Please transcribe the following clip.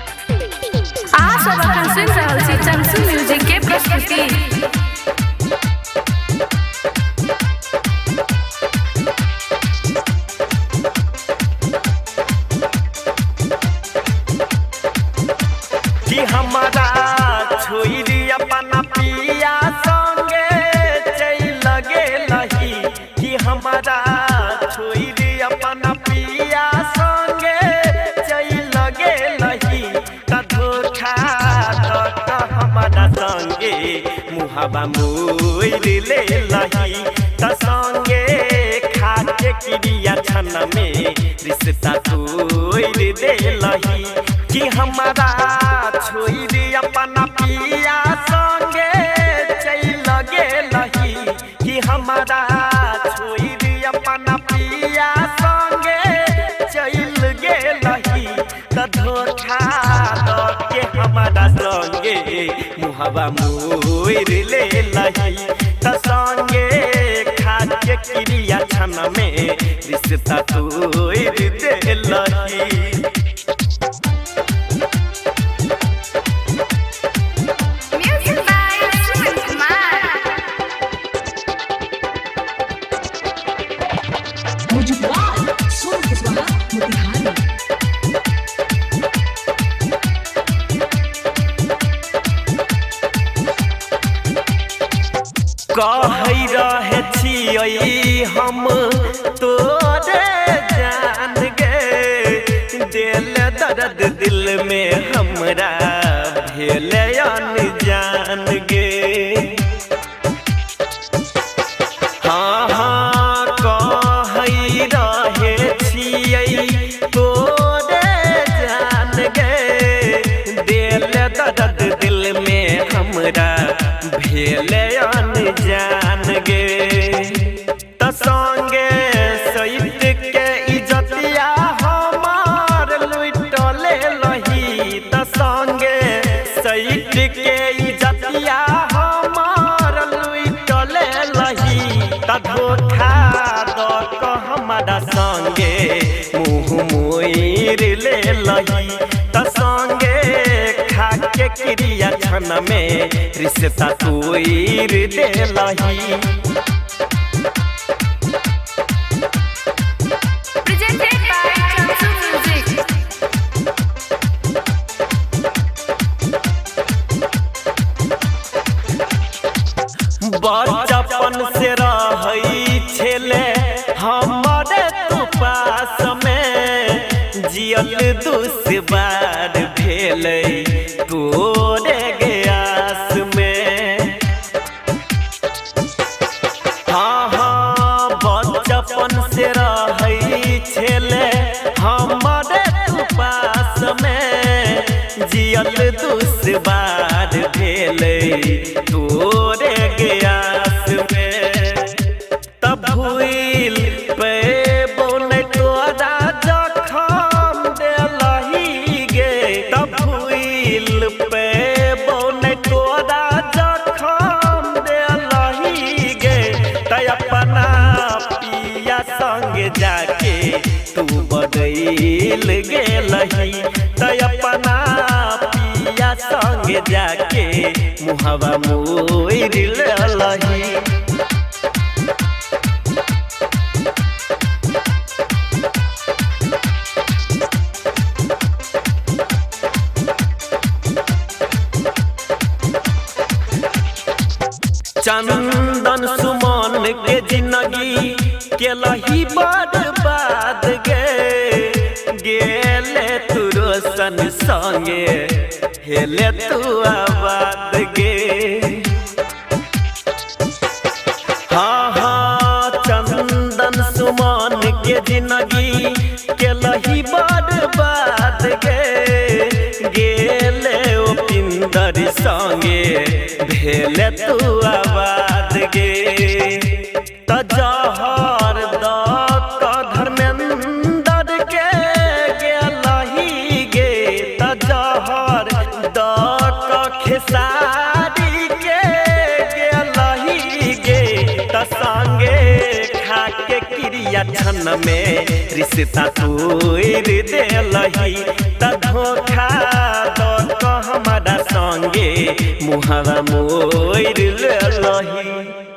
आप सब अखन सुनि रहल छी चंचू म्यूजिक के प्रस्तुति। कि हमारा छोरी अपना पिया संगे चल गेलही कि हमारा छोरी अपना पिया संगे चल गेलही त धोखा द हमारा संगे मुहावा मोर लेलही त संगे खाके क्रिया छन में रिश्ता तोड़ देलही कि हमारा छोरी अपना पिया संगे चल गेलही कि हमारा छोरी अपना पिया संगे चल गेलही त धोखा द के हमारा संगे मुहावा मोर लेलही त संगे खाके क्रिया छन में रिश्ता तोड़ देलही। कही रहे छियै हम तोरे जान गे दिल दर्द दिल में हमरा भेल अनजान गे। हाँ हाँ कही रहे छियै तोरे जान गे दिल दर्द दिल में हमरा भेल जान गे त संगे सैत के इज्जतिया हमार लूट लेलही त संगे सैत के इज्जतिया हमार लूट लेलही त धोखा द हमारा संगे मुँह मोर लेलही त संगे खाके क्रिया छन में रिश्ता तोड़ देलही। Presented by Chanchu Music। बचपन से रही छेले हमारे तू पास में जियल दुश्वार भेलै तोरे गयास में। हाँ हाँ बचपन से रही छेले हमारे तू पास में जियल दुश्वार भेलै तोरे गयास में। तब भूल पे बोल तोरा जखम देलही गे तब भूल पे बोल तोरा जखम देलही गे त अपना पिया संग जाके तू बदल गेलही त अपना पिया संग जाके मुहावा मोर लेलही। चंदन सुमन के जिंदगी केलही बर्बाद गे गेले तू रोशन संगे हेले तू आबाद गे। हाँ हाँ चंदन सुमन के जिंदगी केलही बर्बाद गे गेले ओ पिंदर संगे भेले तू आबाद गे त जहर द धर्मेंद्र के गेलही गे त जहर द खेसारी के गेलही गे त संगे खाके क्रिया कहिया छन में रिश्ता तोड़ देलही त धोखा द क हमारा संगे मुहावा मोड़ लेलही।